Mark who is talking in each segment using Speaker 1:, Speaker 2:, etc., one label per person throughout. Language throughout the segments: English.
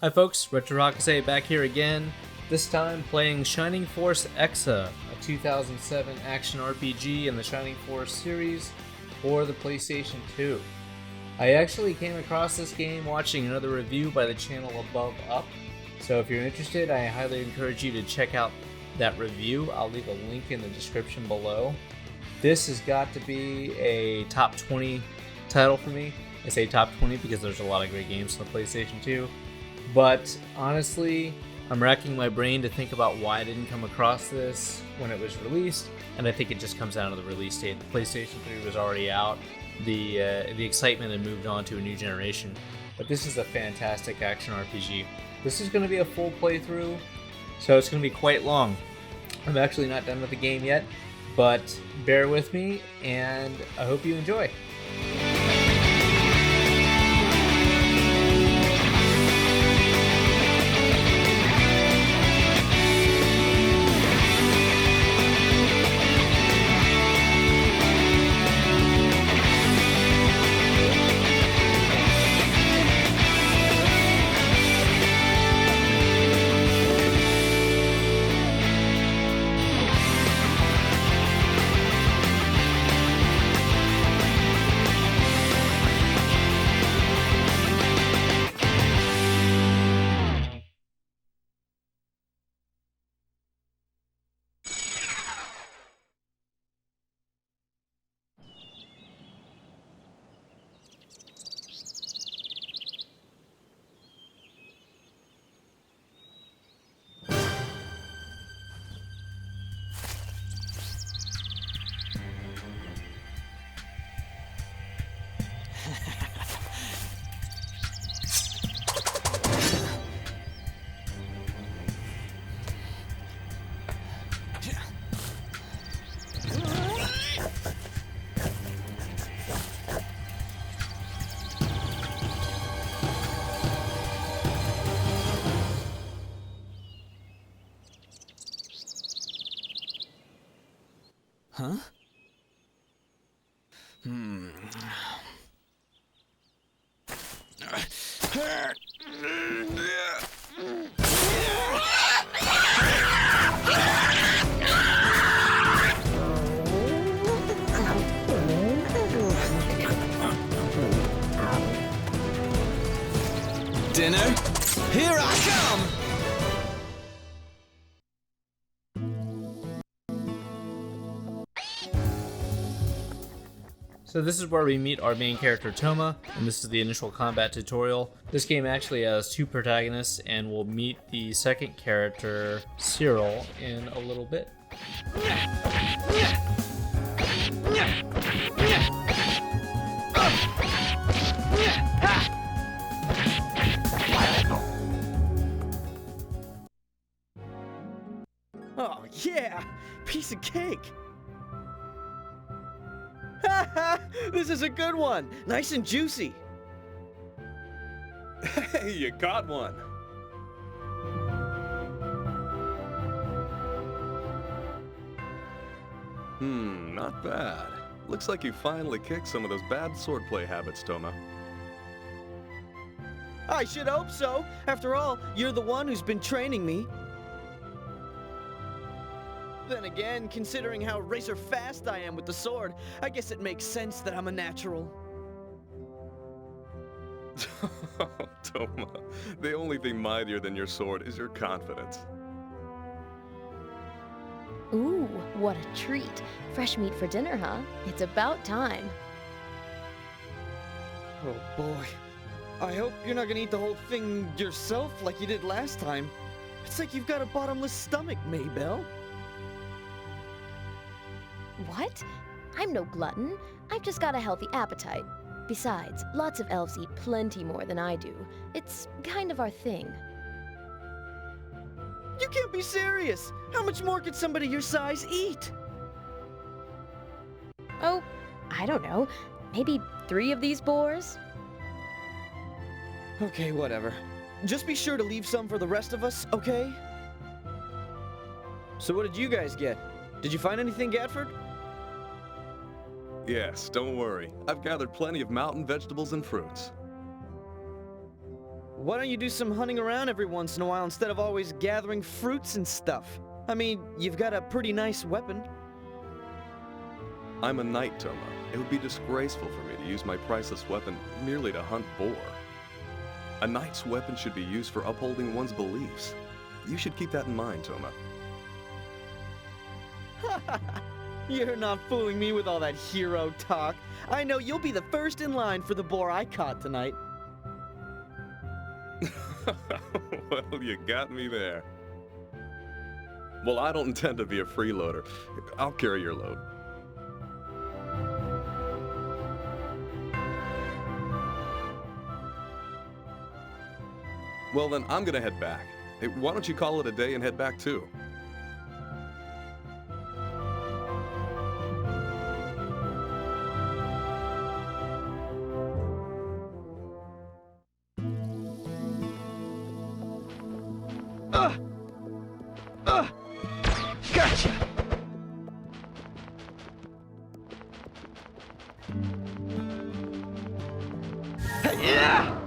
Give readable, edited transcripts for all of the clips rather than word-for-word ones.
Speaker 1: Hi folks, RetroHakase back here again, this time playing Shining Force EXA, a 2007 action RPG in the Shining Force series for the PlayStation 2. I actually came across this game watching another review by the channel AboveUp, so if you're interested, I highly encourage you to check out that review. I'll leave a link in the description below. This has got to be a top 20 title for me. I say top 20 because there's a lot of great games on the PlayStation 2. But honestly, I'm racking my brain to think about why I didn't come across this when it was released, and I think it just comes down to the release date. The PlayStation 3 was already out. The excitement had moved on to a new generation. But this is a fantastic action RPG. This is going to be a full playthrough, so it's going to be quite long. I'm actually not done with the game yet, but bear with me, and I hope you enjoy.
Speaker 2: Huh? Dinner? Here I come!
Speaker 1: So this is where we meet our main character Toma, and this is the initial combat tutorial. This game actually has two protagonists, and we'll meet the second character, Cyril, in a little bit.
Speaker 2: Oh yeah! Piece of cake! This is a good one! Nice and juicy!
Speaker 3: Hey, you caught one! Not bad. Looks like you finally kicked some of those bad swordplay habits, Toma.
Speaker 2: I should hope so! After all, you're the one who's been training me. Then again, considering how razor fast I am with the sword, I guess it makes sense that I'm a natural.
Speaker 3: Toma, the only thing mightier than your sword is your confidence.
Speaker 4: Ooh, what a treat. Fresh meat for dinner, huh? It's about time.
Speaker 2: Oh boy. I hope you're not gonna eat the whole thing yourself like you did last time. It's like you've got a bottomless stomach, Maybelle.
Speaker 4: What? I'm no glutton. I've just got a healthy appetite. Besides, lots of elves eat plenty more than I do. It's kind of our thing.
Speaker 2: You can't be serious! How much more could somebody your size eat?
Speaker 4: Oh, I don't know. Maybe 3 of these boars?
Speaker 2: Okay, whatever. Just be sure to leave some for the rest of us, okay? So what did you guys get? Did you find anything, Gatford?
Speaker 3: Yes, don't worry. I've gathered plenty of mountain vegetables and fruits.
Speaker 2: Why don't you do some hunting around every once in a while instead of always gathering fruits and stuff? I mean, you've got a pretty nice weapon.
Speaker 3: I'm a knight, Toma. It would be disgraceful for me to use my priceless weapon merely to hunt boar. A knight's weapon should be used for upholding one's beliefs. You should keep that in mind, Toma.
Speaker 2: You're not fooling me with all that hero talk. I know you'll be the first in line for the boar I caught tonight.
Speaker 3: Well, you got me there. Well, I don't intend to be a freeloader. I'll carry your load. Well, then I'm gonna head back. Hey, why don't you call it a day and head back too?
Speaker 2: Gotcha! Yeah!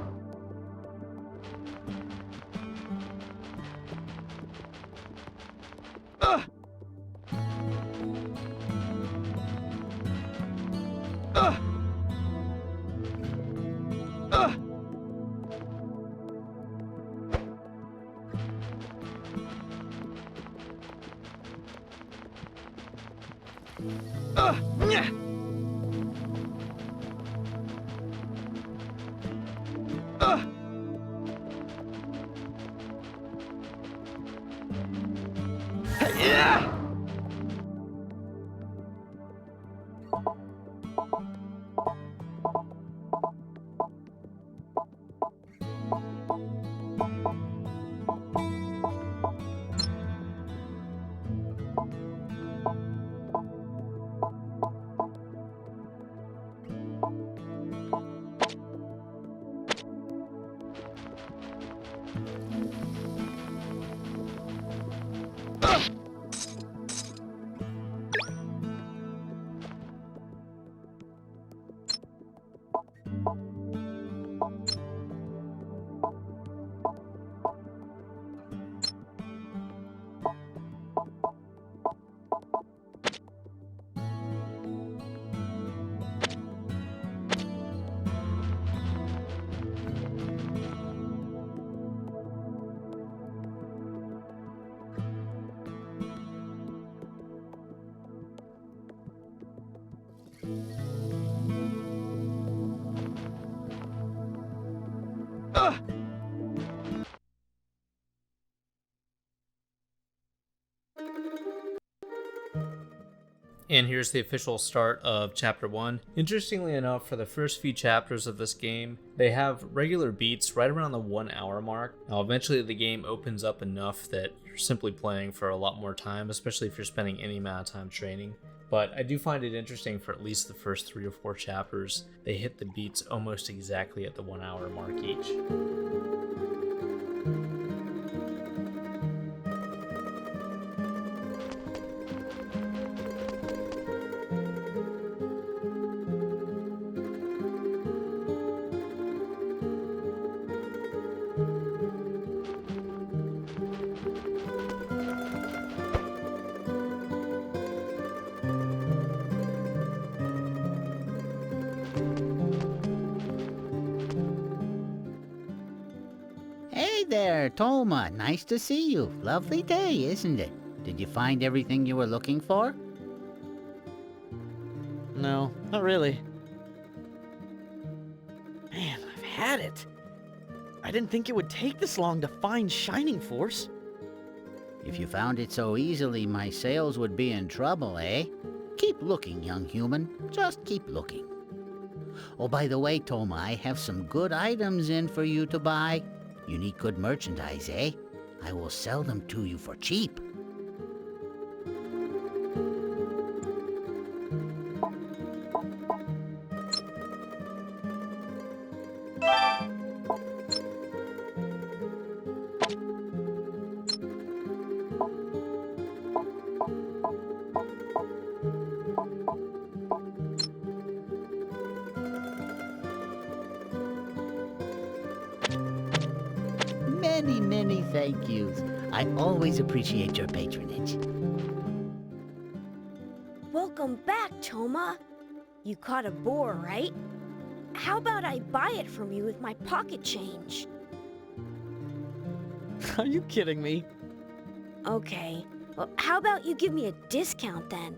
Speaker 2: Yeah! Yeah!
Speaker 1: And here's the official start of Chapter 1. Interestingly enough, for the first few chapters of this game, they have regular beats right around the 1 hour mark. Now eventually the game opens up enough that you're simply playing for a lot more time, especially if you're spending any amount of time training. But I do find it interesting for at least the first 3 or 4 chapters, they hit the beats almost exactly at the 1 hour mark each.
Speaker 5: Hey there, Toma. Nice to see you. Lovely day, isn't it? Did you find everything you were looking for?
Speaker 2: No, not really. Man, I've had it. I didn't think it would take this long to find Shining Force.
Speaker 5: If you found it so easily, my sales would be in trouble, eh? Keep looking, young human. Just keep looking. Oh, by the way, Toma, I have some good items in for you to buy. You need good merchandise, eh? I will sell them to you for cheap. Many, many thank yous. I always appreciate your patronage.
Speaker 6: Welcome back, Toma. You caught a boar, right? How about I buy it from you with my pocket change?
Speaker 2: Are you kidding me?
Speaker 6: Okay. Well, how about you give me a discount then?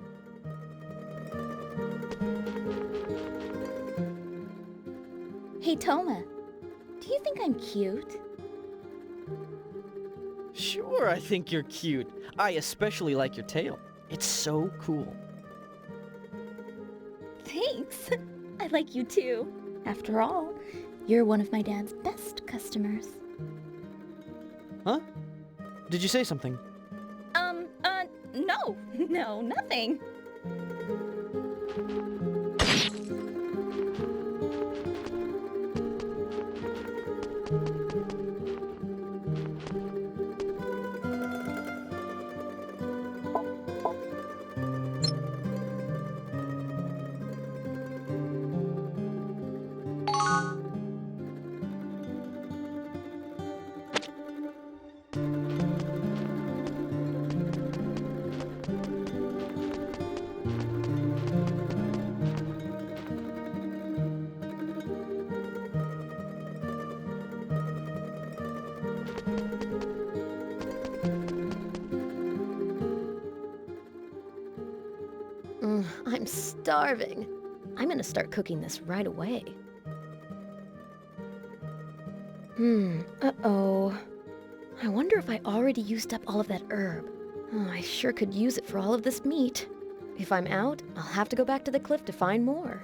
Speaker 7: Hey, Toma, do you think I'm cute?
Speaker 2: Sure, I think you're cute. I especially like your tail. It's so cool.
Speaker 7: Thanks. I like you too. After all, you're one of my dad's best customers.
Speaker 2: Huh? Did you say something?
Speaker 7: No. No, nothing.
Speaker 4: I'm starving. I'm gonna start cooking this right away. Uh-oh. I wonder if I already used up all of that herb. Oh, I sure could use it for all of this meat. If I'm out, I'll have to go back to the cliff to find more.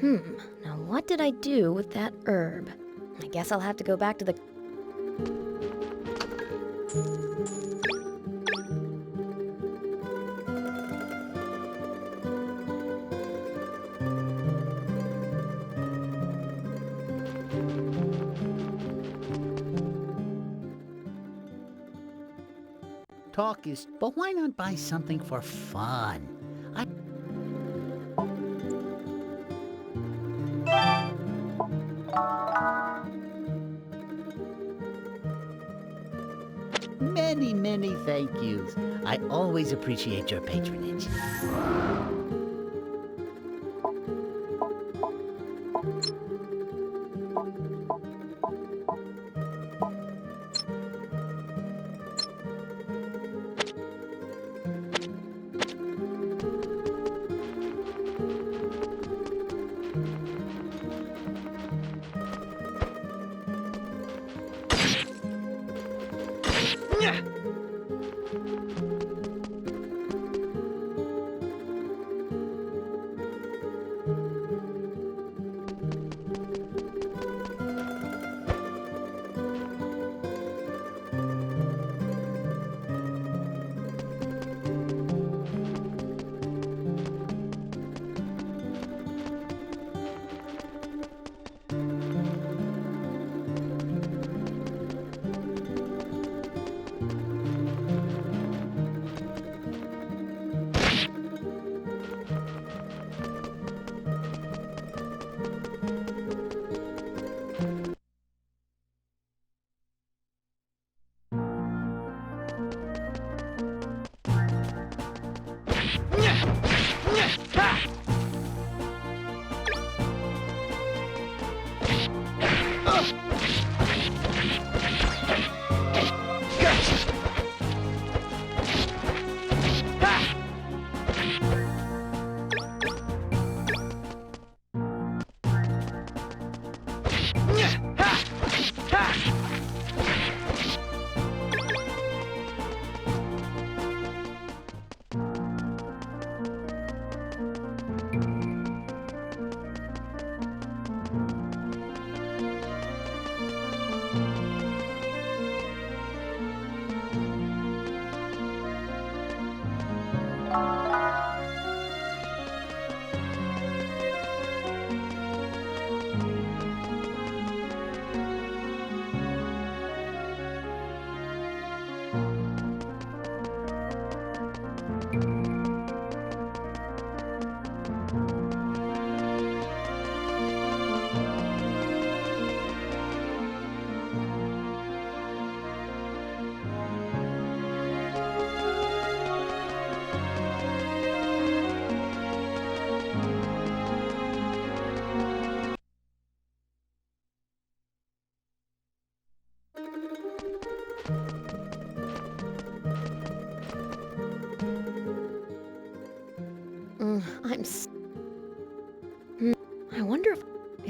Speaker 4: Now what did I do with that herb? I guess I'll have to go back to the...
Speaker 5: Talk is, but why not buy something for fun? Many, many thank yous. I always appreciate your patronage.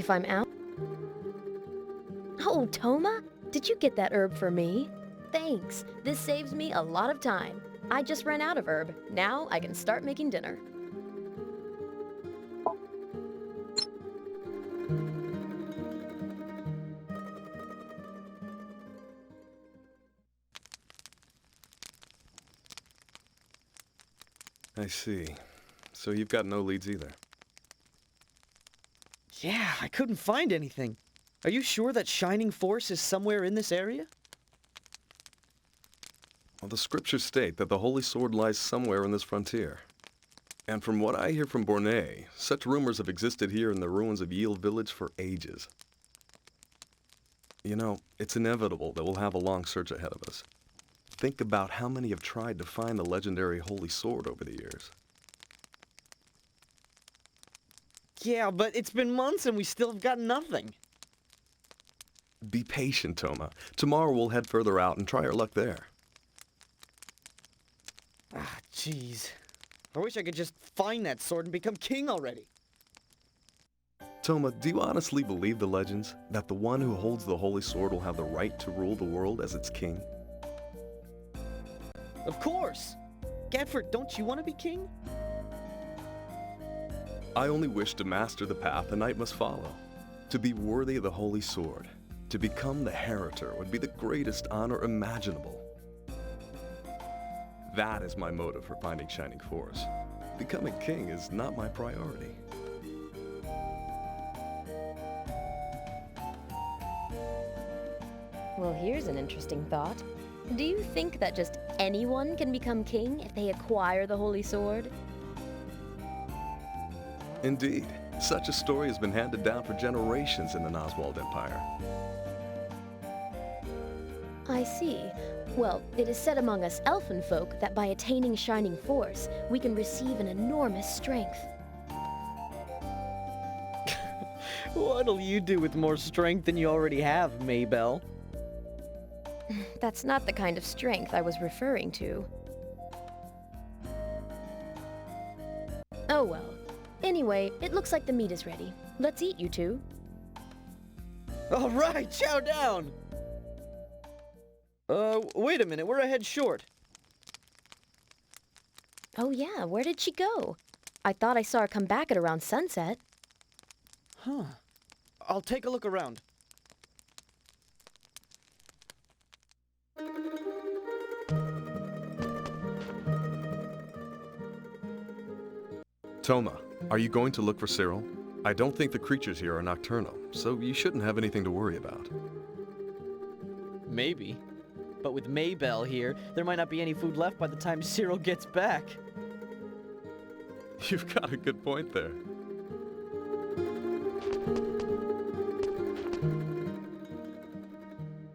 Speaker 4: if I'm out. Oh, Toma, did you get that herb for me? Thanks. This saves me a lot of time. I just ran out of herb. Now I can start making dinner.
Speaker 3: I see. So you've got no leads either.
Speaker 2: Yeah, I couldn't find anything. Are you sure that Shining Force is somewhere in this area?
Speaker 3: Well, the scriptures state that the Holy Sword lies somewhere in this frontier. And from what I hear from Bornay, such rumors have existed here in the ruins of Yield Village for ages. You know, it's inevitable that we'll have a long search ahead of us. Think about how many have tried to find the legendary Holy Sword over the years.
Speaker 2: Yeah, but it's been months and we still have got nothing.
Speaker 3: Be patient, Toma. Tomorrow we'll head further out and try our luck there.
Speaker 2: Ah, jeez. I wish I could just find that sword and become king already.
Speaker 3: Toma, do you honestly believe the legends that the one who holds the Holy Sword will have the right to rule the world as its king?
Speaker 2: Of course! Gadford, don't you want to be king?
Speaker 3: I only wish to master the path a knight must follow. To be worthy of the Holy Sword, to become the Heritor would be the greatest honor imaginable. That is my motive for finding Shining Force. Becoming king is not my priority.
Speaker 4: Well, here's an interesting thought. Do you think that just anyone can become king if they acquire the Holy Sword?
Speaker 3: Indeed, such a story has been handed down for generations in the Noswald Empire.
Speaker 4: I see. Well, it is said among us elfin folk that by attaining Shining Force, we can receive an enormous strength.
Speaker 2: What'll you do with more strength than you already have, Maybell?
Speaker 4: That's not the kind of strength I was referring to. Oh well. Anyway, it looks like the meat is ready. Let's eat, you two.
Speaker 2: All right, chow down! Wait a minute, we're a head short.
Speaker 4: Oh yeah, where did she go? I thought I saw her come back at around sunset.
Speaker 2: Huh. I'll take a look around.
Speaker 3: Toma, are you going to look for Cyril? I don't think the creatures here are nocturnal, so you shouldn't have anything to worry about.
Speaker 2: Maybe. But with Maybell here, there might not be any food left by the time Cyril gets back.
Speaker 3: You've got a good point there.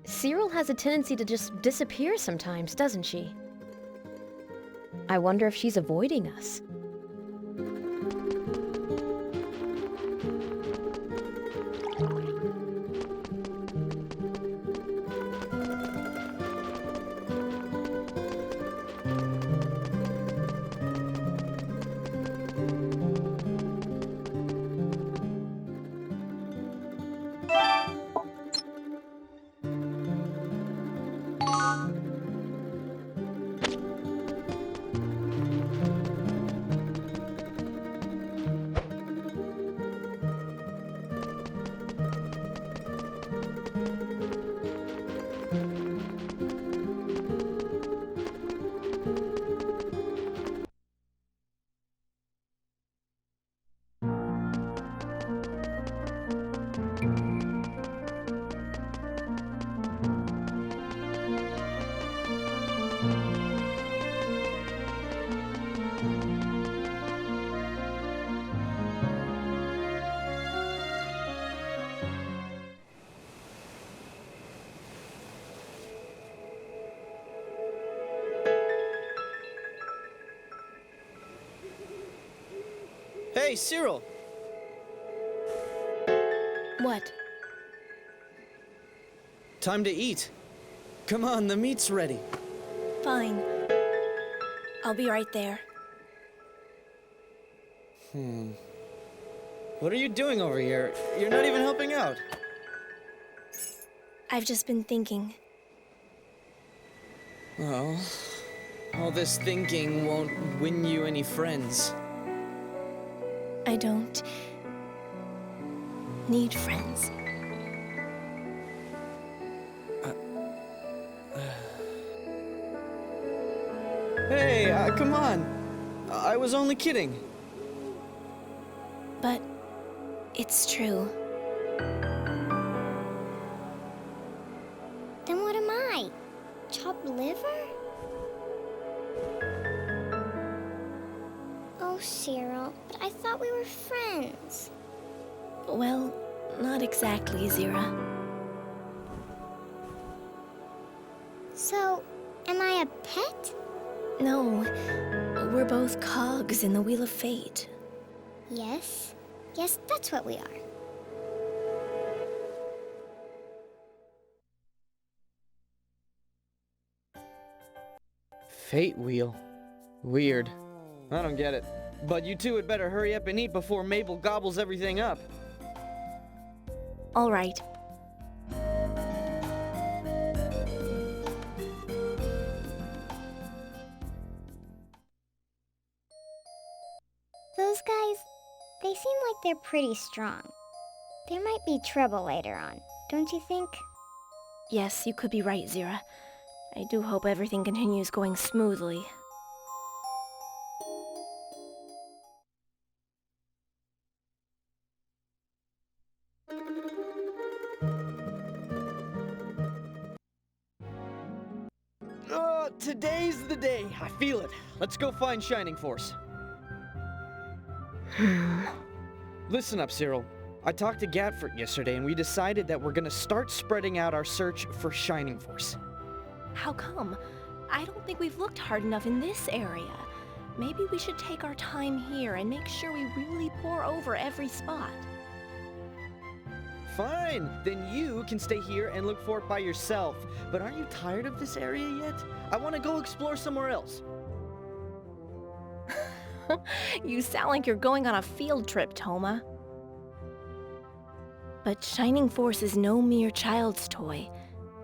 Speaker 4: Cyril has a tendency to just disappear sometimes, doesn't she? I wonder if she's avoiding us.
Speaker 2: Hey, Cyril!
Speaker 6: What?
Speaker 2: Time to eat. Come on, the meat's ready.
Speaker 6: Fine. I'll be right there.
Speaker 2: What are you doing over here? You're not even helping out.
Speaker 6: I've just been thinking.
Speaker 2: Well, all this thinking won't win you any friends.
Speaker 6: I don't need friends.
Speaker 2: Hey, come on. I was only kidding.
Speaker 6: But it's true.
Speaker 8: Then what am I? Chopped liver? Oh, Cyril, but I thought we were friends.
Speaker 6: Well, not exactly, Zira.
Speaker 8: So, am I a pet?
Speaker 6: No, we're both cogs in the Wheel of Fate.
Speaker 8: Yes. Yes, that's what we are.
Speaker 2: Fate wheel. Weird. I don't get it. But you two had better hurry up and eat before Mabel gobbles everything up.
Speaker 6: All right.
Speaker 8: Those guys, they seem like they're pretty strong. There might be trouble later on, don't you think?
Speaker 6: Yes, you could be right, Zira. I do hope everything continues going smoothly.
Speaker 2: Today's the day. I feel it. Let's go find Shining Force. Listen up, Cyril. I talked to Gatford yesterday and we decided that we're gonna start spreading out our search for Shining Force.
Speaker 6: How come? I don't think we've looked hard enough in this area. Maybe we should take our time here and make sure we really pore over every spot.
Speaker 2: Fine, then you can stay here and look for it by yourself. But aren't you tired of this area yet? I want to go explore somewhere else.
Speaker 6: You sound like you're going on a field trip, Toma. But Shining Force is no mere child's toy.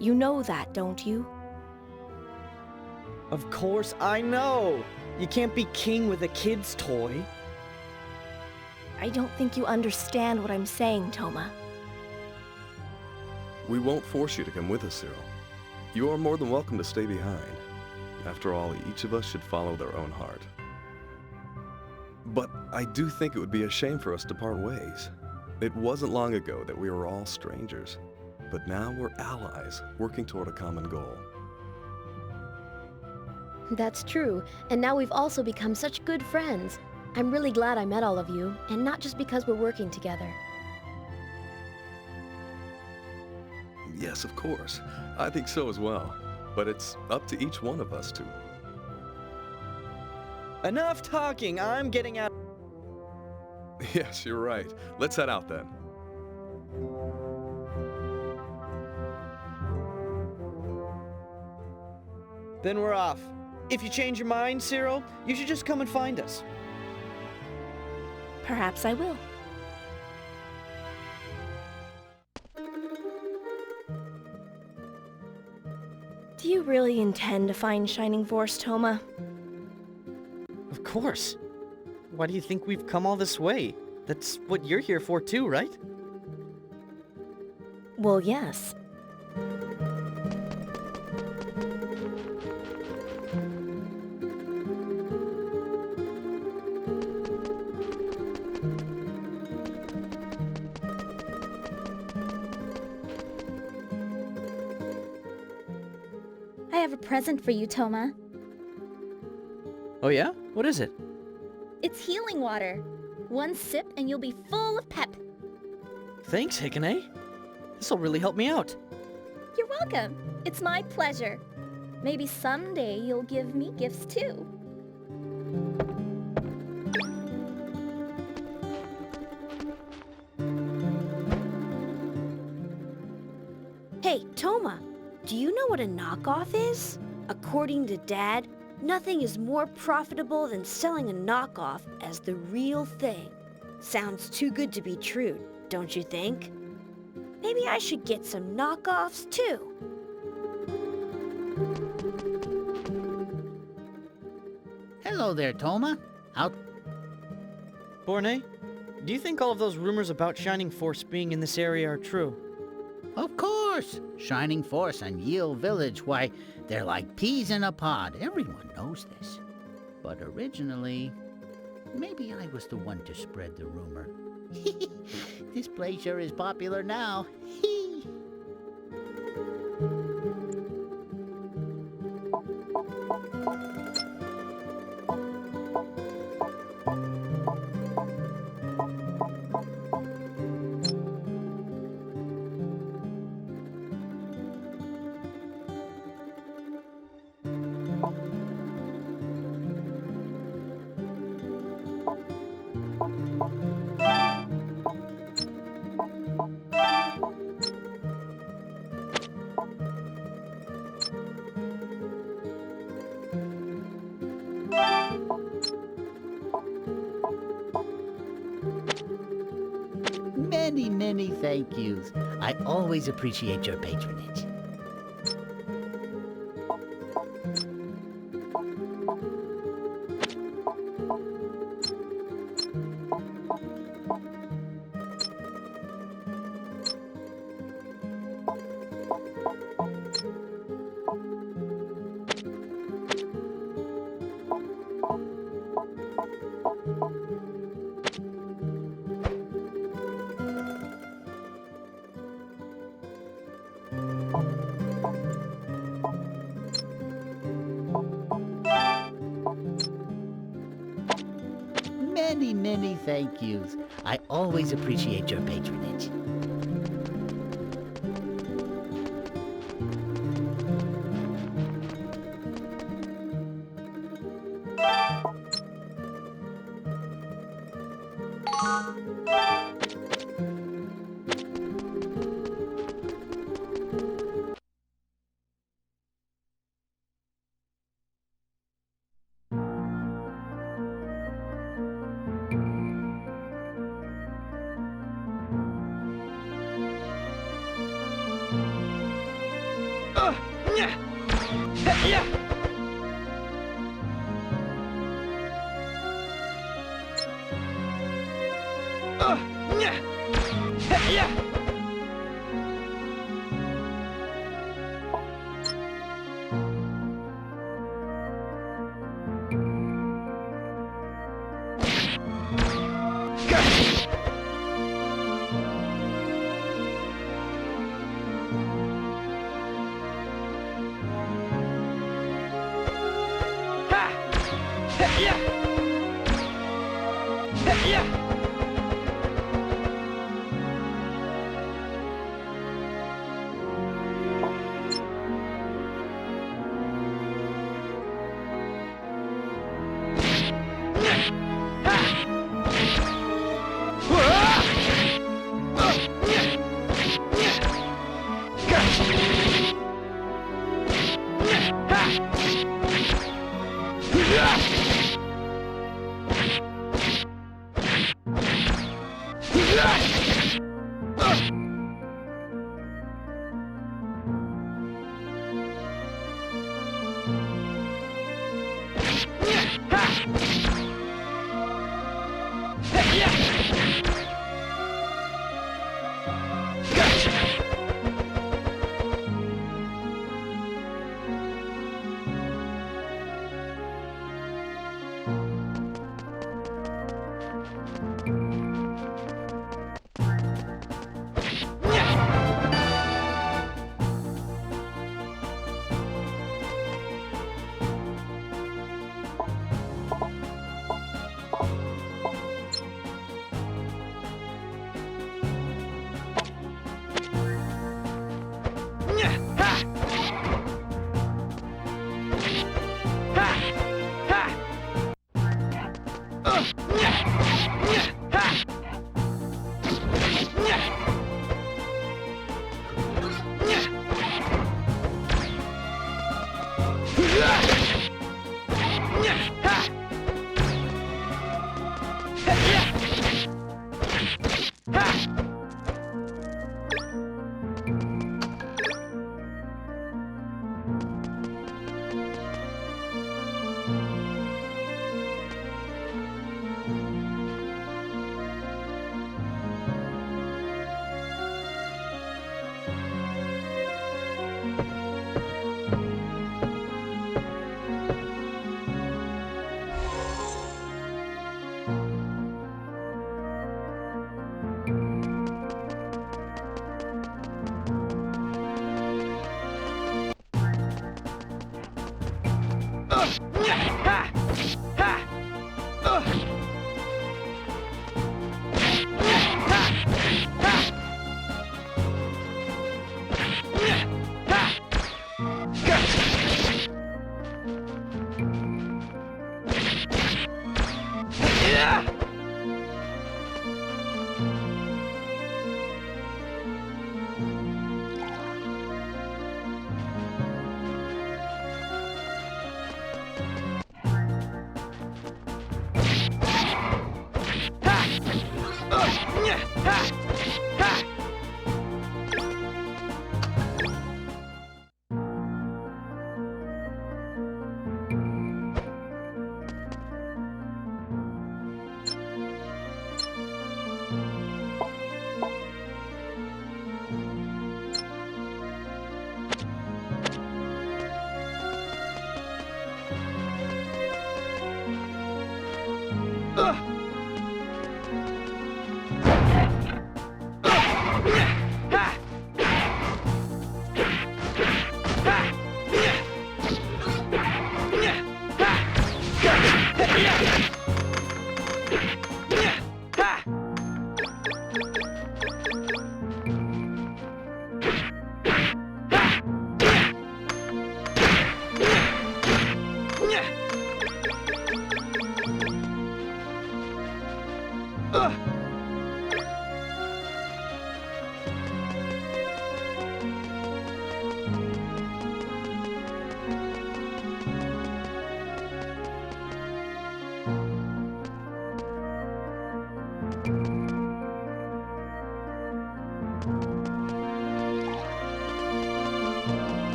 Speaker 6: You know that, don't you?
Speaker 2: Of course I know. You can't be king with a kid's toy.
Speaker 6: I don't think you understand what I'm saying, Toma.
Speaker 3: We won't force you to come with us, Cyril. You are more than welcome to stay behind. After all, each of us should follow their own heart. But I do think it would be a shame for us to part ways. It wasn't long ago that we were all strangers, but now we're allies working toward a common goal.
Speaker 4: That's true, and now we've also become such good friends. I'm really glad I met all of you, and not just because we're working together.
Speaker 3: Yes, of course. I think so as well. But it's up to each one of us to...
Speaker 2: Enough talking, I'm getting out.
Speaker 3: Yes, you're right. Let's head out then.
Speaker 2: Then we're off. If you change your mind, Cyril, you should just come and find us.
Speaker 6: Perhaps I will. Do you really intend to find Shining Force, Toma?
Speaker 2: Of course. Why do you think we've come all this way? That's what you're here for too, right?
Speaker 6: Well, yes.
Speaker 7: I have a present for you, Toma.
Speaker 2: Oh yeah? What is it?
Speaker 7: It's healing water. One sip and you'll be full of pep.
Speaker 2: Thanks, Hikane. This'll really help me out.
Speaker 7: You're welcome. It's my pleasure. Maybe someday you'll give me gifts too.
Speaker 6: Hey, Toma, do you know what a knockoff is? According to Dad, nothing is more profitable than selling a knockoff as the real thing.
Speaker 9: Sounds too good to be true, don't you think? Maybe I should get some knockoffs, too.
Speaker 5: Hello there, Toma. Out.
Speaker 2: Borne, do you think all of those rumors about Shining Force being in this area are true?
Speaker 5: Of course! Shining Force and Yield Village, why, they're like peas in a pod. Everyone knows this. But originally, maybe I was the one to spread the rumor. This place sure is popular now. Many, many thank yous. I always appreciate your patronage. Many, many thank yous. I always appreciate your patronage.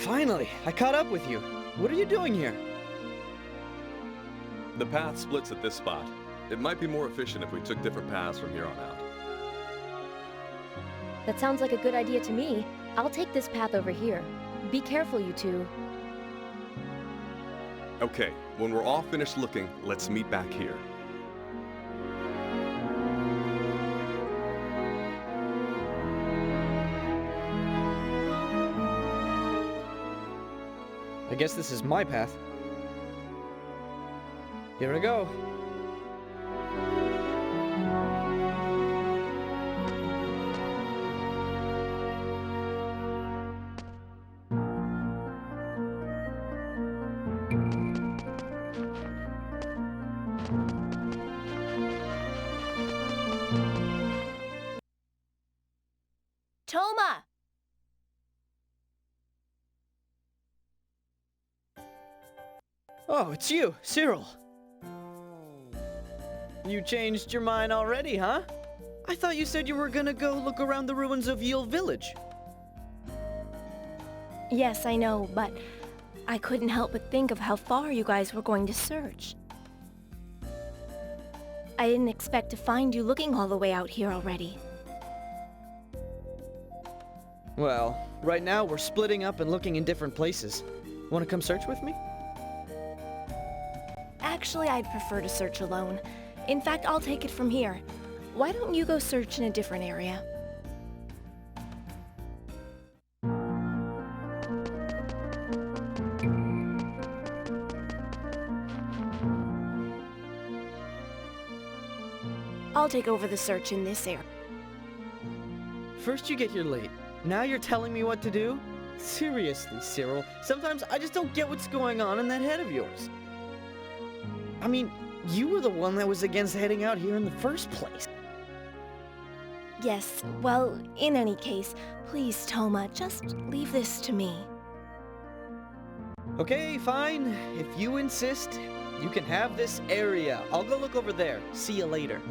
Speaker 2: Finally, I caught up with you. What are you doing here?
Speaker 3: The path splits at this spot. It might be more efficient if we took different paths from here on out.
Speaker 4: That sounds like a good idea to me. I'll take this path over here. Be careful, you two.
Speaker 3: Okay, when we're all finished looking, let's meet back here.
Speaker 2: I guess this is my path. Here I go.
Speaker 6: Toma!
Speaker 2: Oh, it's you, Cyril. You changed your mind already, huh? I thought you said you were gonna go look around the ruins of Yule Village.
Speaker 6: Yes, I know, but I couldn't help but think of how far you guys were going to search. I didn't expect to find you looking all the way out here already.
Speaker 2: Well, right now we're splitting up and looking in different places. Wanna come search with me?
Speaker 6: Actually, I'd prefer to search alone. In fact, I'll take it from here. Why don't you go search in a different area? I'll take over the search in this area.
Speaker 2: First you get here late. Now you're telling me what to do? Seriously, Cyril. Sometimes I just don't get what's going on in that head of yours. I mean, you were the one that was against heading out here in the first place.
Speaker 6: Yes, well, in any case, please, Toma, just leave this to me.
Speaker 2: Okay, fine. If you insist, you can have this area. I'll go look over there. See you later.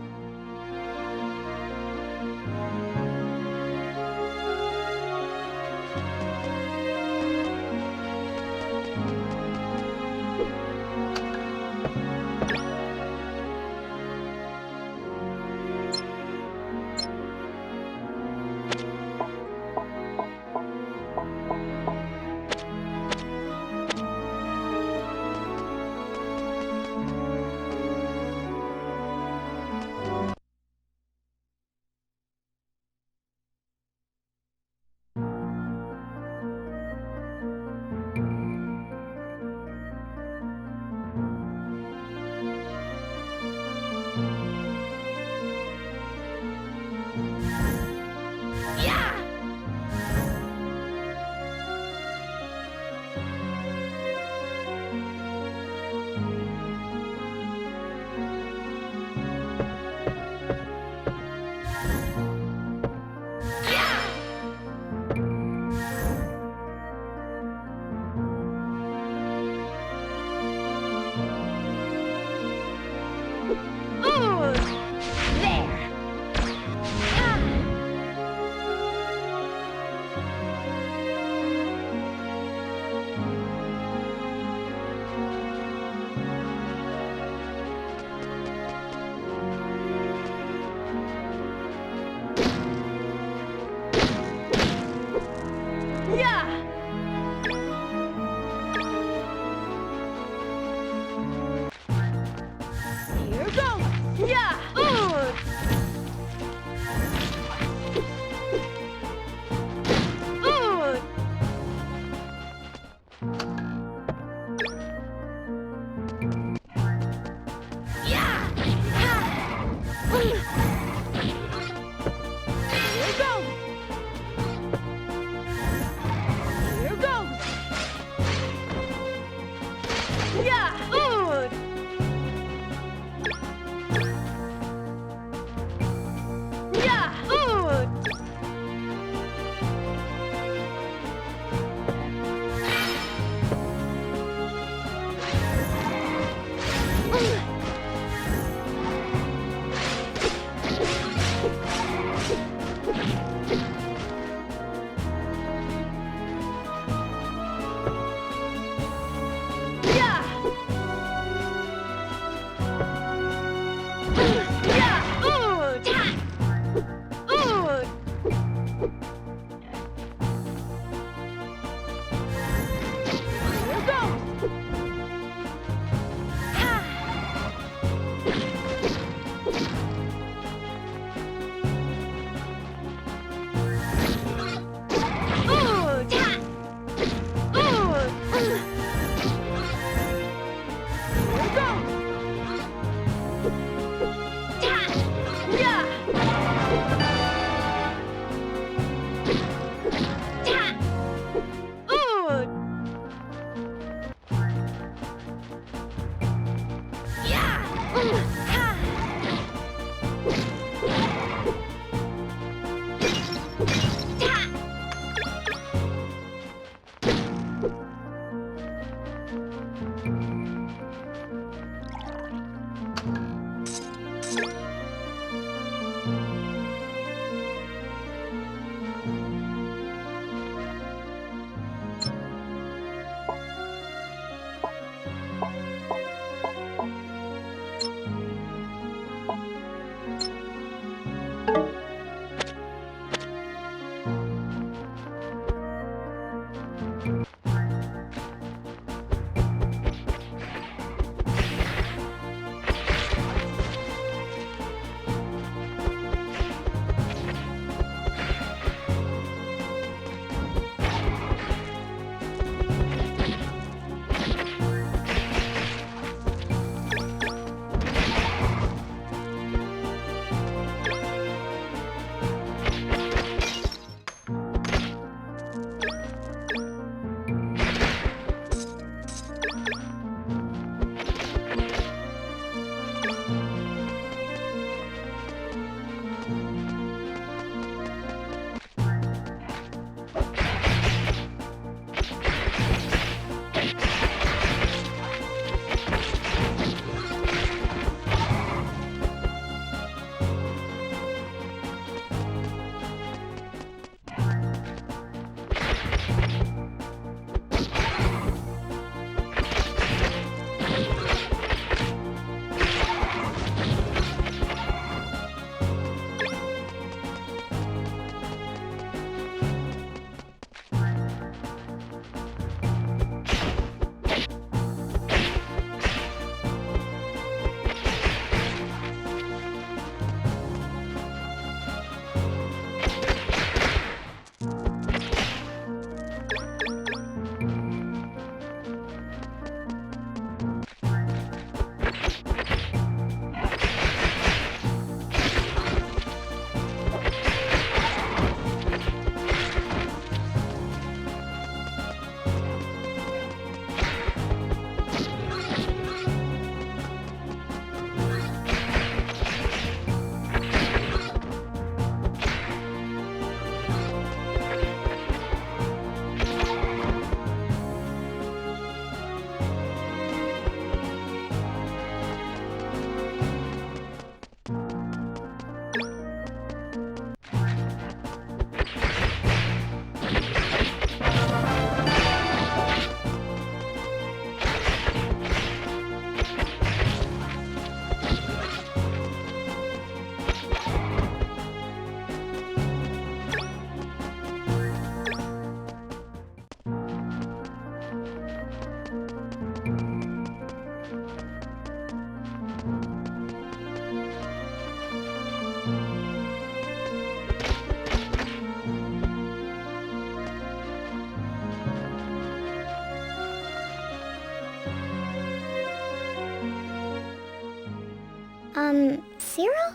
Speaker 8: Cyril?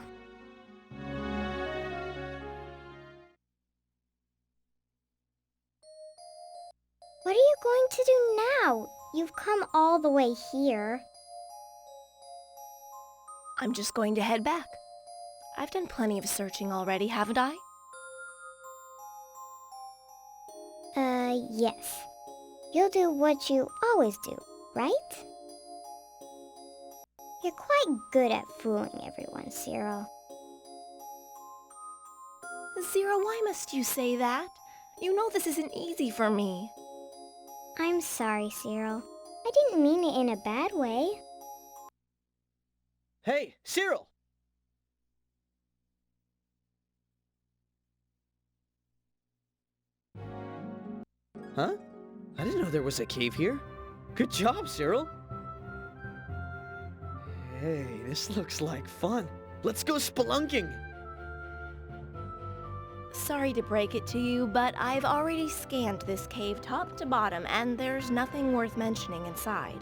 Speaker 8: What are you going to do now? You've come all the way here.
Speaker 6: I'm just going to head back. I've done plenty of searching already, haven't I?
Speaker 8: Yes. You'll do what you always do, right? You're quite good at fooling everyone, Cyril.
Speaker 6: Zero, why must you say that? You know this isn't easy for me.
Speaker 8: I'm sorry, Cyril. I didn't mean it in a bad way.
Speaker 2: Hey, Cyril! Huh? I didn't know there was a cave here. Good job, Cyril. Hey, this looks like fun. Let's go spelunking!
Speaker 6: Sorry to break it to you, but I've already scanned this cave top to bottom, and there's nothing worth mentioning inside.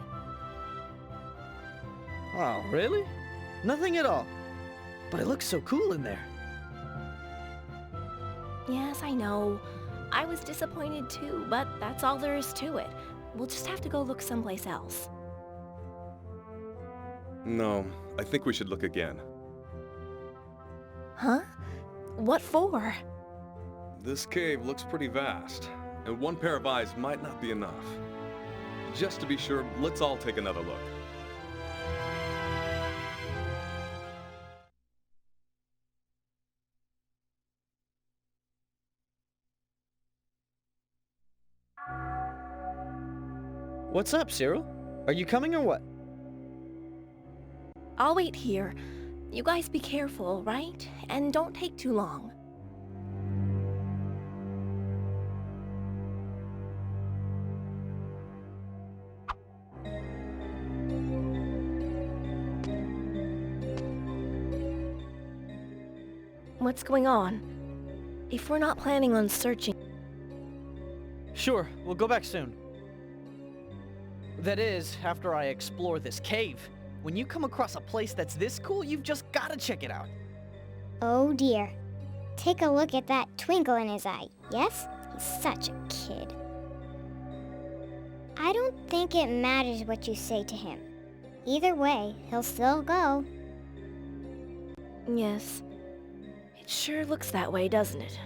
Speaker 2: Oh, really? Nothing at all. But it looks so cool in there.
Speaker 6: Yes, I know. I was disappointed too, but that's all there is to it. We'll just have to go look someplace else.
Speaker 3: No, I think we should look again.
Speaker 6: Huh? What for?
Speaker 3: This cave looks pretty vast, and one pair of eyes might not be enough. Just to be sure, let's all take another look.
Speaker 2: What's up, Cyril? Are you coming or what?
Speaker 6: I'll wait here. You guys be careful, right? And don't take too long. What's going on? If we're not planning on searching...
Speaker 2: Sure, we'll go back soon. That is, after I explore this cave. When you come across a place that's this cool, you've just gotta check it out.
Speaker 8: Oh dear. Take a look at that twinkle in his eye, yes? He's such a kid. I don't think it matters what you say to him. Either way, he'll still go.
Speaker 6: Yes. It sure looks that way, doesn't it?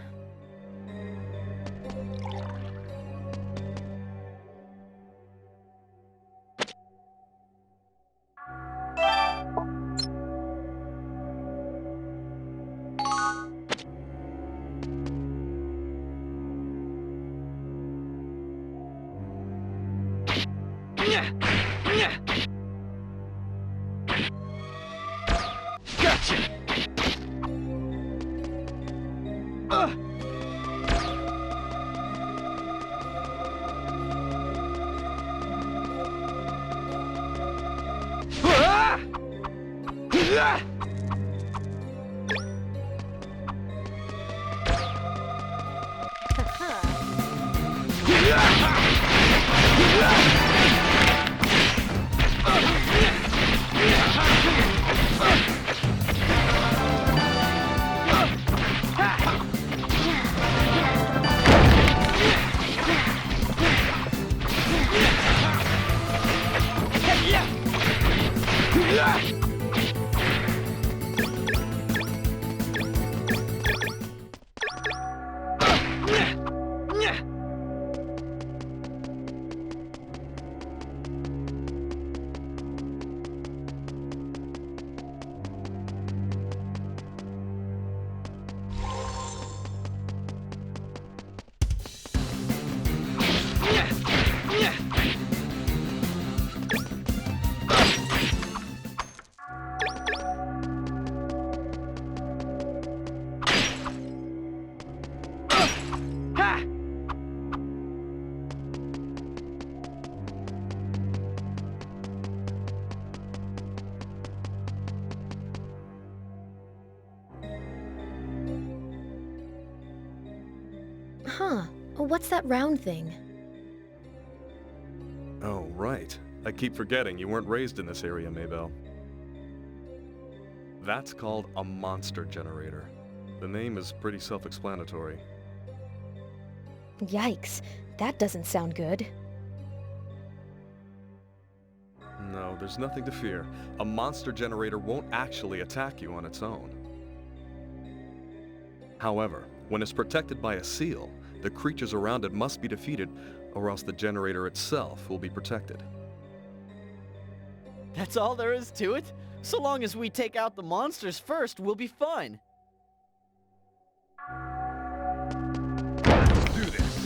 Speaker 4: Huh. What's that round thing?
Speaker 3: Oh, right. I keep forgetting you weren't raised in this area, Maybelle. That's called a monster generator. The name is pretty self-explanatory.
Speaker 4: Yikes, that doesn't sound good.
Speaker 3: No, there's nothing to fear. A monster generator won't actually attack you on its own. However, when it's protected by a seal, the creatures around it must be defeated, or else the generator itself will be protected.
Speaker 2: That's all there is to it? So long as we take out the monsters first, we'll be fine.
Speaker 3: Let's do this!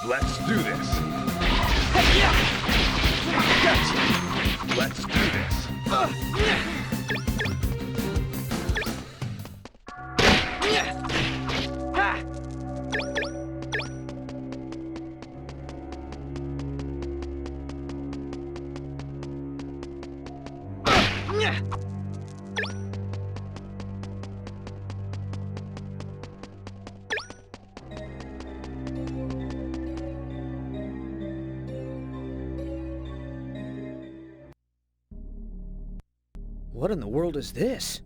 Speaker 3: Let's do this. Gotcha. Let's do this.
Speaker 2: What in the world is this?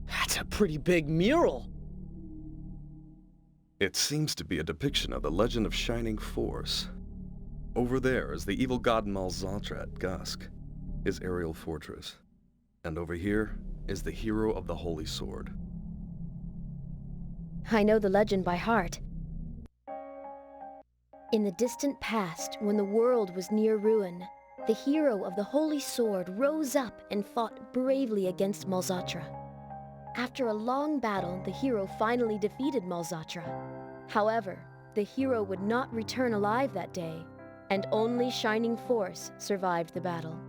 Speaker 2: That's a pretty big mural.
Speaker 3: It seems to be a depiction of the legend of Shining Force. Over there is the evil god Malzatra at Gusk, his aerial fortress. And over here is the hero of the Holy Sword.
Speaker 4: I know the legend by heart. In the distant past, when the world was near ruin, the hero of the Holy Sword rose up and fought bravely against Malzatra. After a long battle, the hero finally defeated Malzatra. However, the hero would not return alive that day, and only Shining Force survived the battle.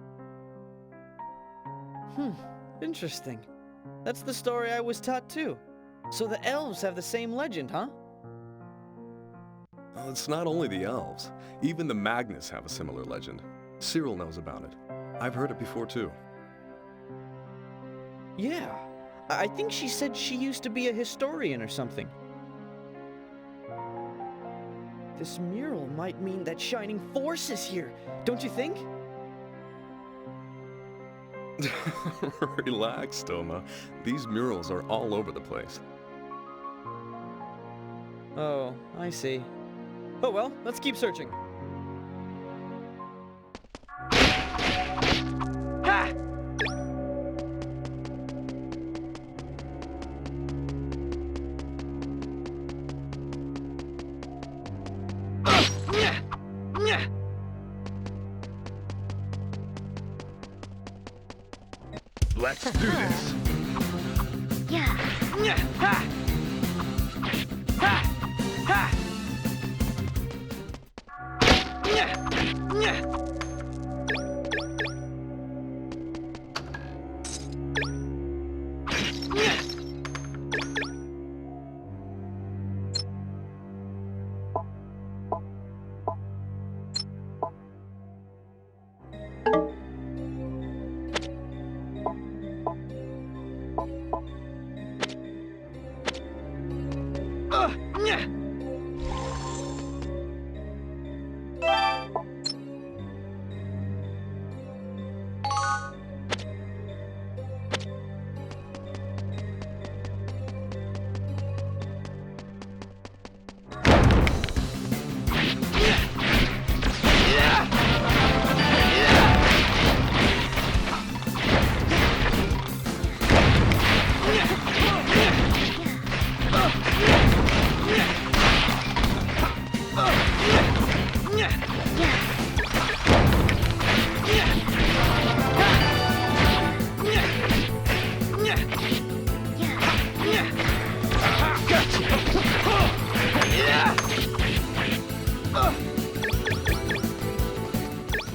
Speaker 2: Interesting. That's the story I was taught too. So the elves have the same legend, huh?
Speaker 3: Well, it's not only the elves. Even the Magnus have a similar legend. Cyril knows about it. I've heard it before too.
Speaker 2: Yeah. I think she said she used to be a historian or something. This mural might mean that Shining Force is here, don't you think?
Speaker 3: Relax, Toma. These murals are all over the place.
Speaker 2: Oh, I see. Oh well, let's keep searching.
Speaker 3: Let's do this.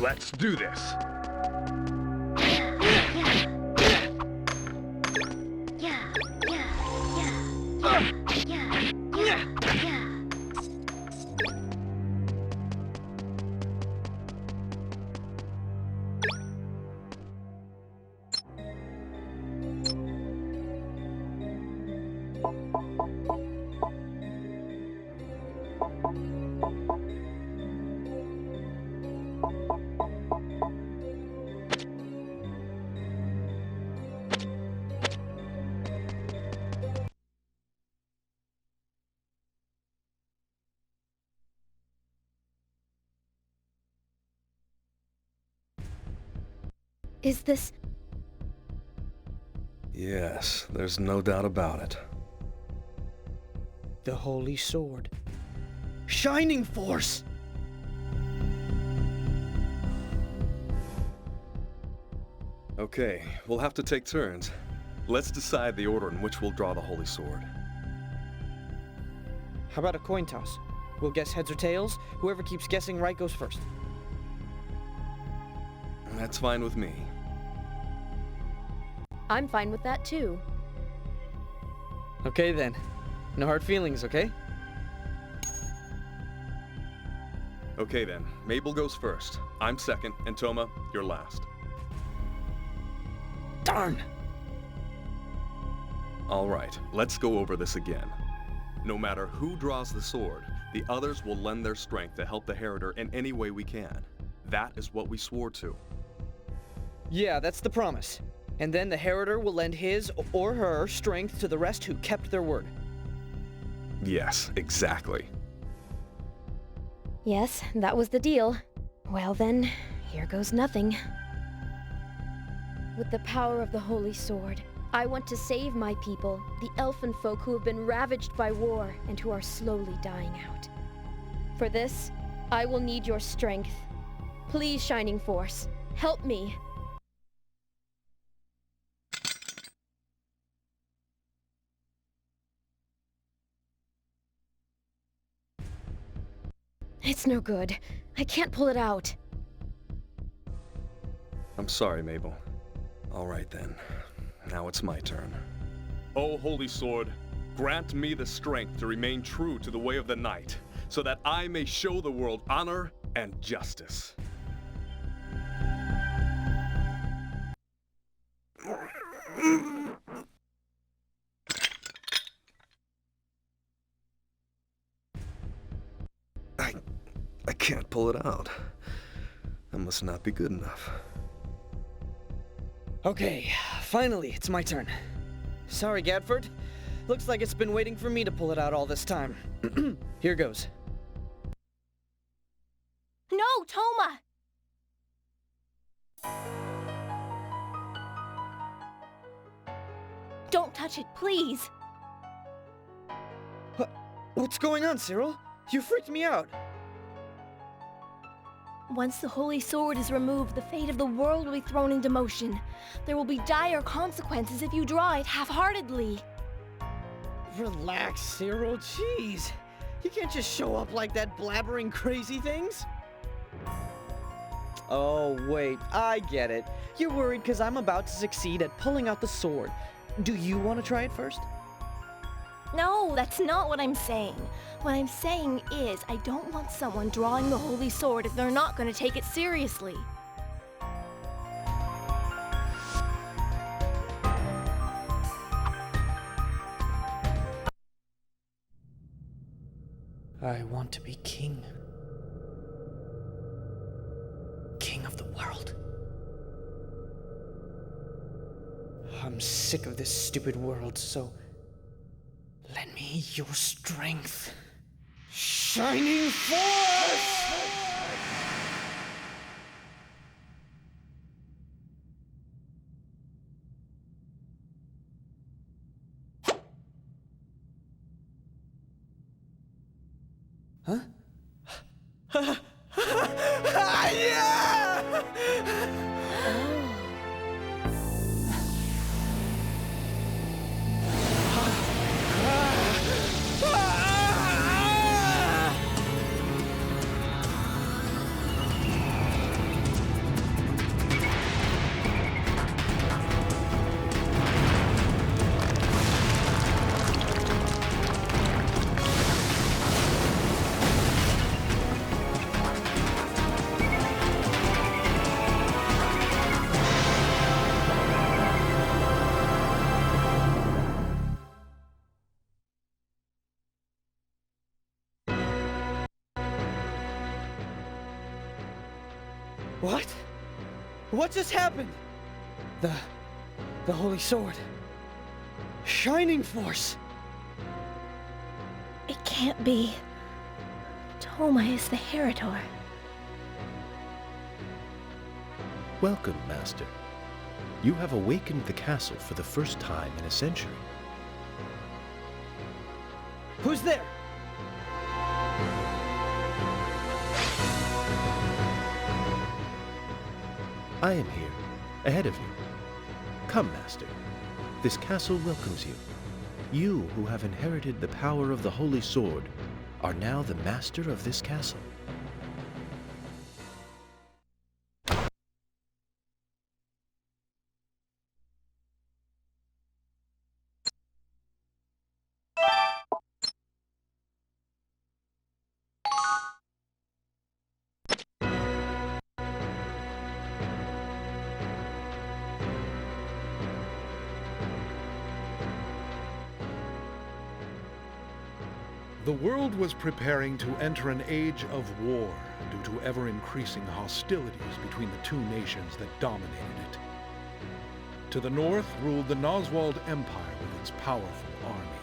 Speaker 3: Let's do this.
Speaker 4: Is this...
Speaker 3: Yes, there's no doubt about it.
Speaker 2: The Holy Sword. Shining Force!
Speaker 3: Okay, we'll have to take turns. Let's decide the order in which we'll draw the Holy Sword.
Speaker 2: How about a coin toss? We'll guess heads or tails. Whoever keeps guessing right goes first.
Speaker 3: That's fine with me.
Speaker 4: I'm fine with that too.
Speaker 2: Okay then. No hard feelings, okay?
Speaker 3: Okay then, Mabel goes first. I'm second, and Toma, you're last.
Speaker 2: Darn!
Speaker 3: Alright, let's go over this again. No matter who draws the sword, the others will lend their strength to help the Heritor in any way we can. That is what we swore to.
Speaker 2: Yeah, that's the promise. And then the Heritor will lend his or her strength to the rest who kept their word.
Speaker 3: Yes, exactly.
Speaker 4: Yes, that was the deal. Well then, here goes nothing. With the power of the Holy Sword, I want to save my people, the elfin folk who have been ravaged by war and who are slowly dying out. For this, I will need your strength. Please, Shining Force, help me. It's no good. I can't pull it out.
Speaker 3: I'm sorry, Mabel. Alright then. Now it's my turn. O Holy Sword, grant me the strength to remain true to the way of the Night, so that I may show the world honor and justice. I can't pull it out. That must not be good enough.
Speaker 2: Okay, finally, it's my turn. Sorry, Gadford. Looks like it's been waiting for me to pull it out all this time. Here goes.
Speaker 6: No, Toma! Don't touch it, please!
Speaker 2: What's going on, Cyril? You freaked me out.
Speaker 6: Once the Holy Sword is removed, the fate of the world will be thrown into motion. There will be dire consequences if you draw it half-heartedly.
Speaker 2: Relax, Cyril. Jeez. You can't just show up like that blabbering crazy things. Oh, wait. I get it. You're worried because I'm about to succeed at pulling out the sword. Do you want to try it first?
Speaker 6: No, that's not what I'm saying. What I'm saying is, I don't want someone drawing the Holy Sword if they're not going to take it seriously.
Speaker 2: I want to be king. King of the world. I'm sick of this stupid world, so lend me your strength. Shining Force! Huh? Yeah! What? What just happened? The Holy Sword. Shining Force.
Speaker 6: It can't be. Toma is the Heritor.
Speaker 10: Welcome, Master. You have awakened the castle for the first time in a century.
Speaker 2: Who's there?
Speaker 10: I am here, ahead of you. Come, Master. This castle welcomes you. You who have inherited the power of the Holy Sword are now the master of this castle.
Speaker 11: The world was preparing to enter an age of war due to ever-increasing hostilities between the two nations that dominated it. To the north ruled the Noswald Empire with its powerful army.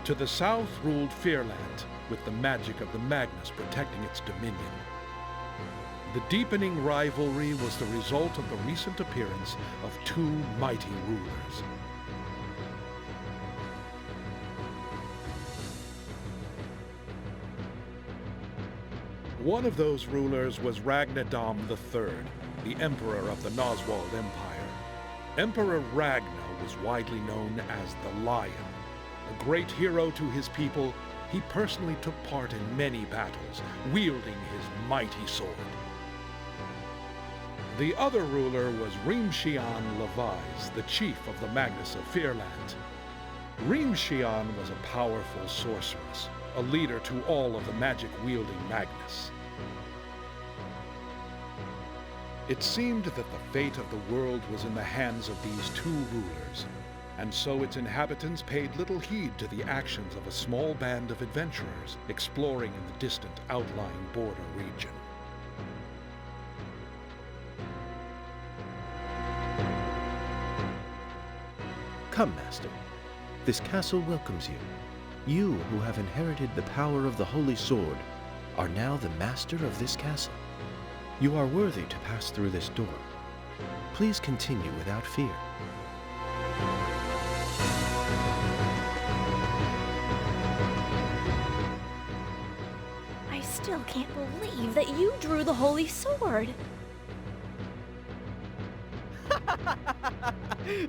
Speaker 11: To the south ruled Fearland, with the magic of the Magnus protecting its dominion. The deepening rivalry was the result of the recent appearance of two mighty rulers. One of those rulers was Ragnadam III, the Emperor of the Noswald Empire. Emperor Ragna was widely known as the Lion. A great hero to his people, he personally took part in many battles, wielding his mighty sword. The other ruler was Rimshian Levise, the chief of the Magnus of Fearland. Rimshian was a powerful sorceress, a leader to all of the magic-wielding Magnus. It seemed that the fate of the world was in the hands of these two rulers, and so its inhabitants paid little heed to the actions of a small band of adventurers exploring in the distant outlying border region.
Speaker 10: Come, Master. This castle welcomes you. You who have inherited the power of the Holy Sword are now the master of this castle. You are worthy to pass through this door. Please continue without fear.
Speaker 6: I still can't believe that you drew the Holy Sword.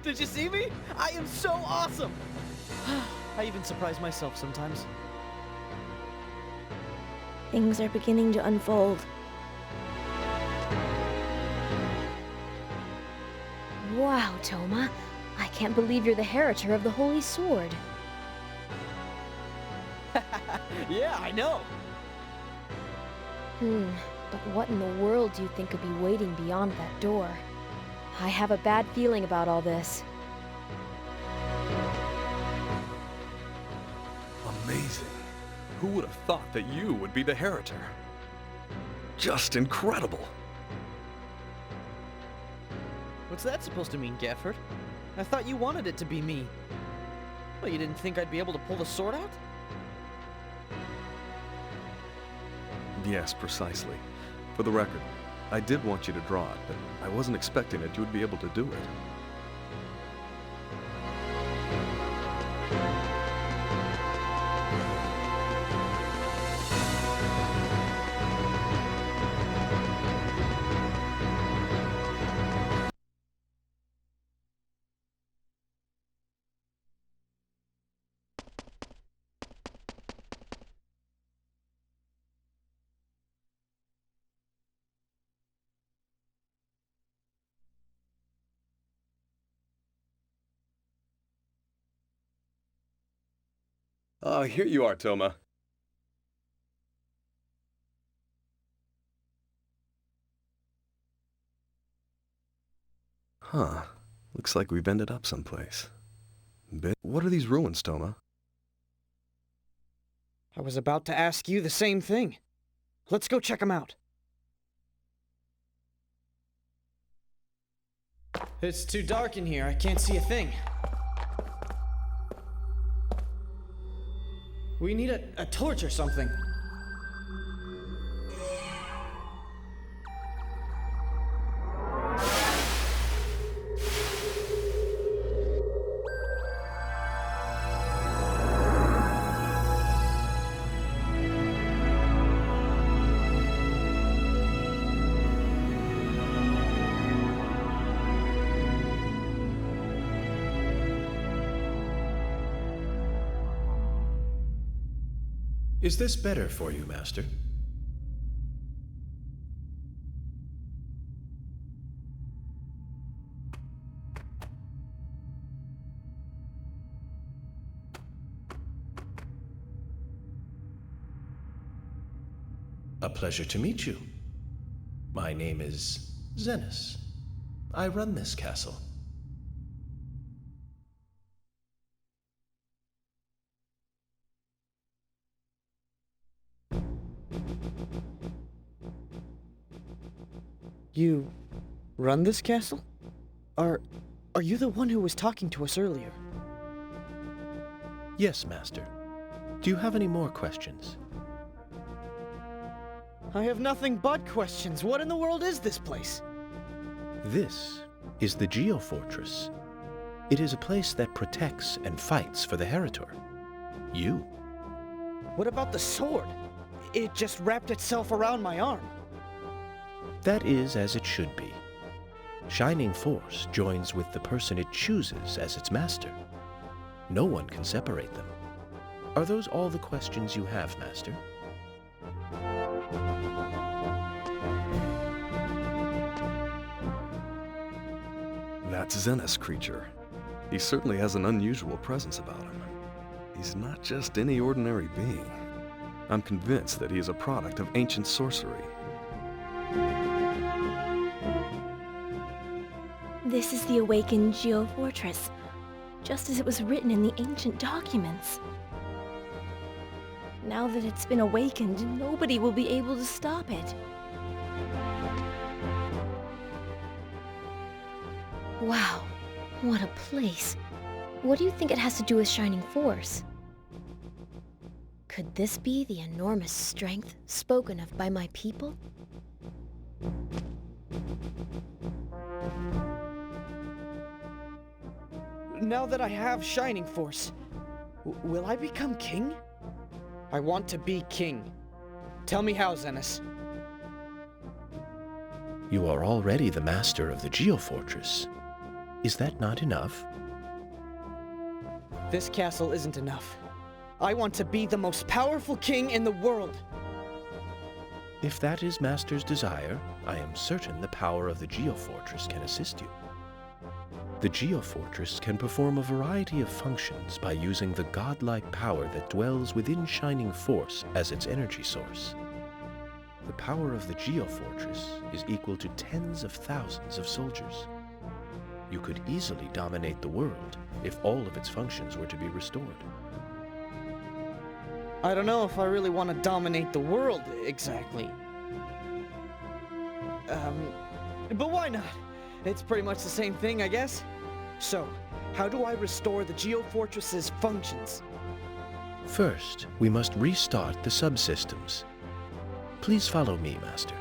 Speaker 2: Did you see me? I am so awesome! I even surprise myself sometimes.
Speaker 6: Things are beginning to unfold.
Speaker 4: Wow, Toma. I can't believe you're the Heritor of the Holy Sword.
Speaker 2: Yeah, I know.
Speaker 4: But what in the world do you think could be waiting beyond that door? I have a bad feeling about all this.
Speaker 3: Amazing. Who would have thought that you would be the Heritor? Just incredible!
Speaker 2: What's that supposed to mean, Gafford? I thought you wanted it to be me. Well, you didn't think I'd be able to pull the sword out?
Speaker 3: Yes, precisely. For the record, I did want you to draw it, but I wasn't expecting that you would be able to do it. Oh, here you are, Toma. Huh. Looks like we've ended up someplace. What are these ruins, Toma?
Speaker 2: I was about to ask you the same thing. Let's go check them out. It's too dark in here. I can't see a thing. We need a torch or something.
Speaker 10: Is this better for you, Master? A pleasure to meet you. My name is Zenas. I run this castle.
Speaker 2: You run this castle? Are you the one who was talking to us earlier?
Speaker 10: Yes, Master. Do you have any more questions?
Speaker 2: I have nothing but questions. What in the world is this place?
Speaker 10: This is the Geofortress. It is a place that protects and fights for the Heritor. You.
Speaker 2: What about the sword? It just wrapped itself around my arm.
Speaker 10: That is as it should be. Shining Force joins with the person it chooses as its master. No one can separate them. Are those all the questions you have, Master?
Speaker 3: That's Zenas creature. He certainly has an unusual presence about him. He's not just any ordinary being. I'm convinced that he is a product of ancient sorcery.
Speaker 6: This is the awakened Geofortress, just as it was written in the ancient documents. Now that it's been awakened, nobody will be able to stop it.
Speaker 4: Wow, what a place. What do you think it has to do with Shining Force? Could this be the enormous strength spoken of by my people?
Speaker 2: Now that I have Shining Force, will I become king? I want to be king. Tell me how, Zenas.
Speaker 10: You are already the master of the Geofortress. Is that not enough?
Speaker 2: This castle isn't enough. I want to be the most powerful king in the world.
Speaker 10: If that is Master's desire, I am certain the power of the Geofortress can assist you. The Geofortress can perform a variety of functions by using the godlike power that dwells within Shining Force as its energy source. The power of the Geofortress is equal to tens of thousands of soldiers. You could easily dominate the world if all of its functions were to be restored.
Speaker 2: I don't know if I really want to dominate the world, exactly. But why not? It's pretty much the same thing, I guess. So, how do I restore the Geofortress's functions?
Speaker 10: First, we must restart the subsystems. Please follow me, Master.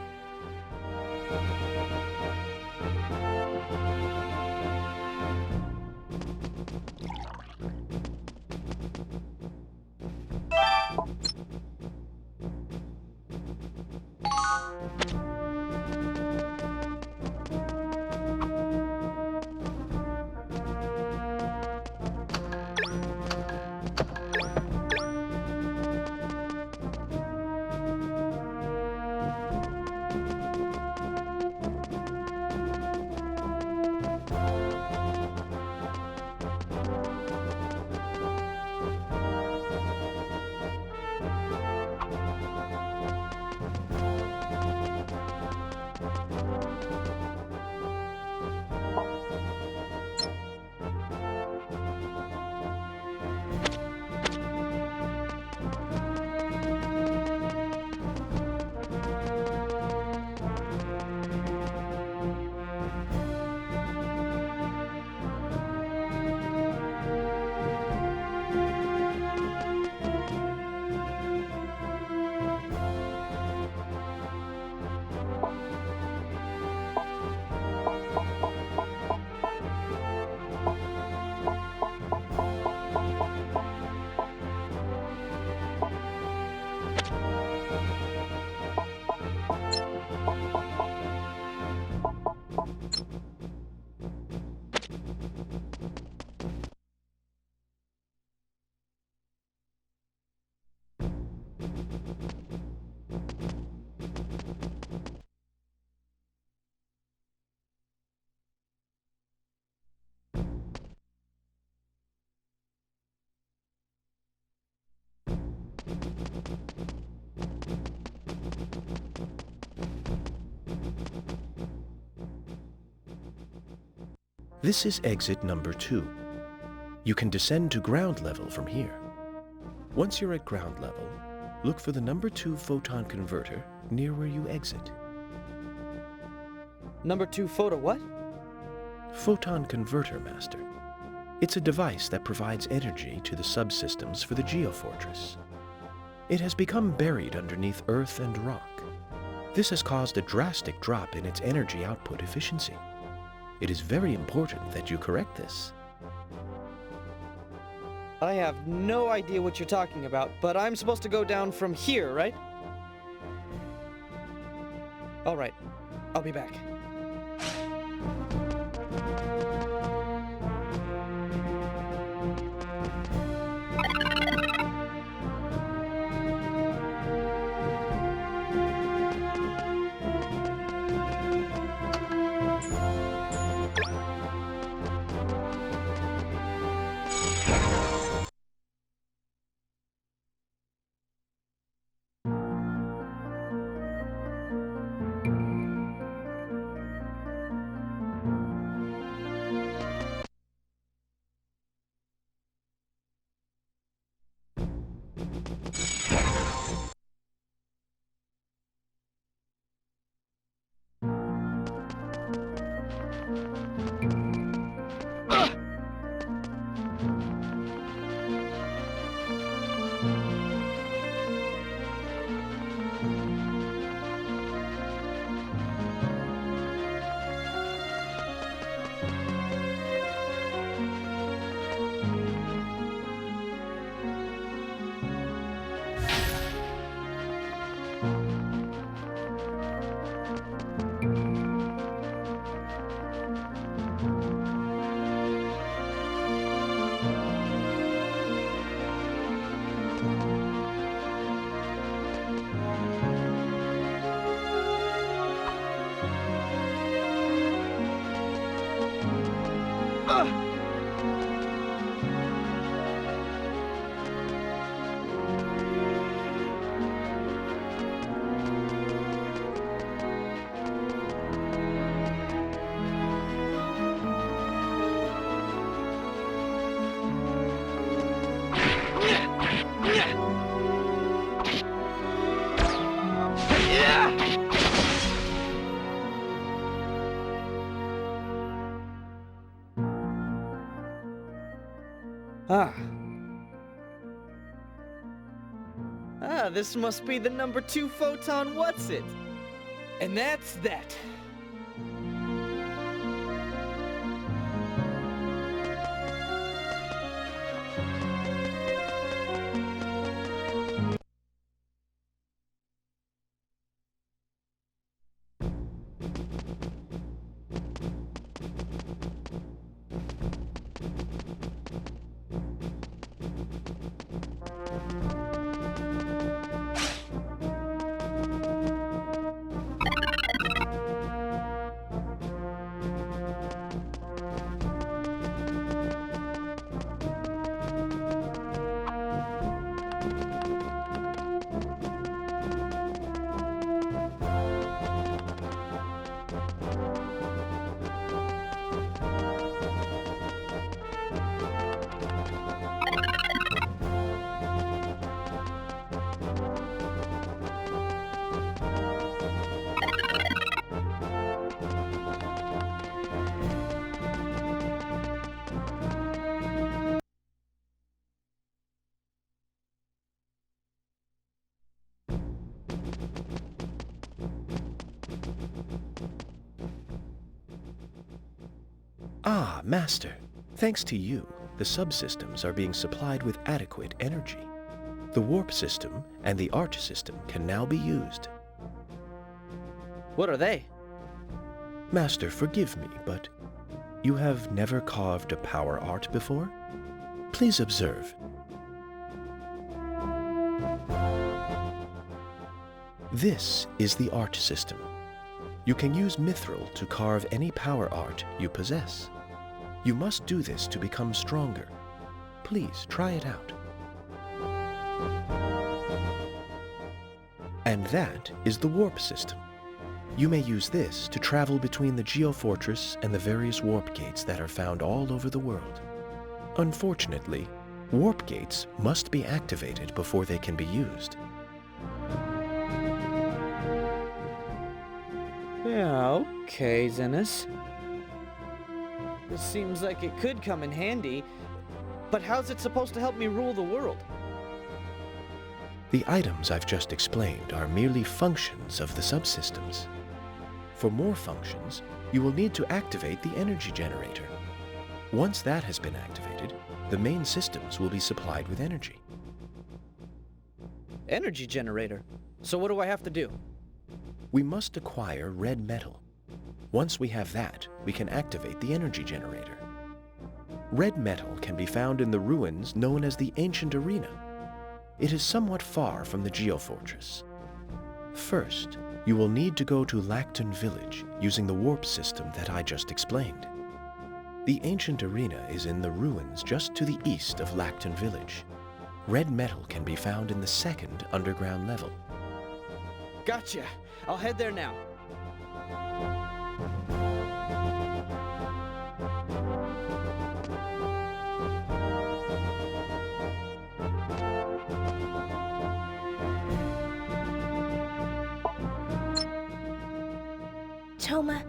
Speaker 10: This is exit number 2. You can descend to ground level from here. Once you're at ground level, look for the number 2 photon converter near where you exit.
Speaker 2: Number 2 photo what?
Speaker 10: Photon converter, Master. It's a device that provides energy to the subsystems for the Geofortress. It has become buried underneath earth and rock. This has caused a drastic drop in its energy output efficiency. It is very important that you correct this.
Speaker 2: I have no idea what you're talking about, but I'm supposed to go down from here, right? Alright, I'll be back. This must be the number 2 photon what's-it. And that's that.
Speaker 10: Ah, Master. Thanks to you, the subsystems are being supplied with adequate energy. The warp system and the arch system can now be used.
Speaker 2: What are they?
Speaker 10: Master, forgive me, but you have never carved a power art before? Please observe. This is the arch system. You can use mithril to carve any power art you possess. You must do this to become stronger. Please try it out. And that is the warp system. You may use this to travel between the Geofortress and the various warp gates that are found all over the world. Unfortunately, warp gates must be activated before they can be used.
Speaker 2: Yeah, okay, Zenis. This seems like it could come in handy, but how's it supposed to help me rule the world?
Speaker 10: The items I've just explained are merely functions of the subsystems. For more functions, you will need to activate the energy generator. Once that has been activated, the main systems will be supplied with energy.
Speaker 2: Energy generator? So what do I have to do?
Speaker 10: We must acquire red metal. Once we have that, we can activate the energy generator. Red metal can be found in the ruins known as the Ancient Arena. It is somewhat far from the Geofortress. First, you will need to go to Lacton Village using the warp system that I just explained. The Ancient Arena is in the ruins just to the east of Lacton Village. Red metal can be found in the second underground level.
Speaker 2: Gotcha! I'll head there now.
Speaker 6: Toma,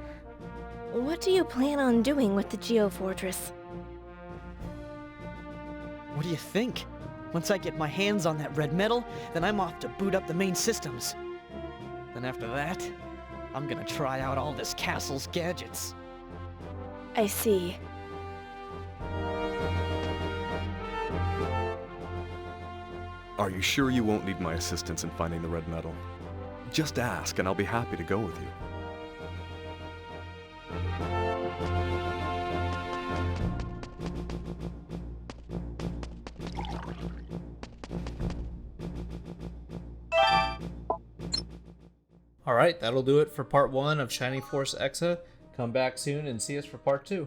Speaker 6: what do you plan on doing with the Geofortress?
Speaker 2: What do you think? Once I get my hands on that red metal, then I'm off to boot up the main systems. Then after that, I'm gonna try out all this castle's gadgets.
Speaker 6: I see.
Speaker 3: Are you sure you won't need my assistance in finding the red metal? Just ask, and I'll be happy to go with you.
Speaker 1: Alright, that'll do it for part 1 of Shining Force EXA. Come back soon and see us for part 2.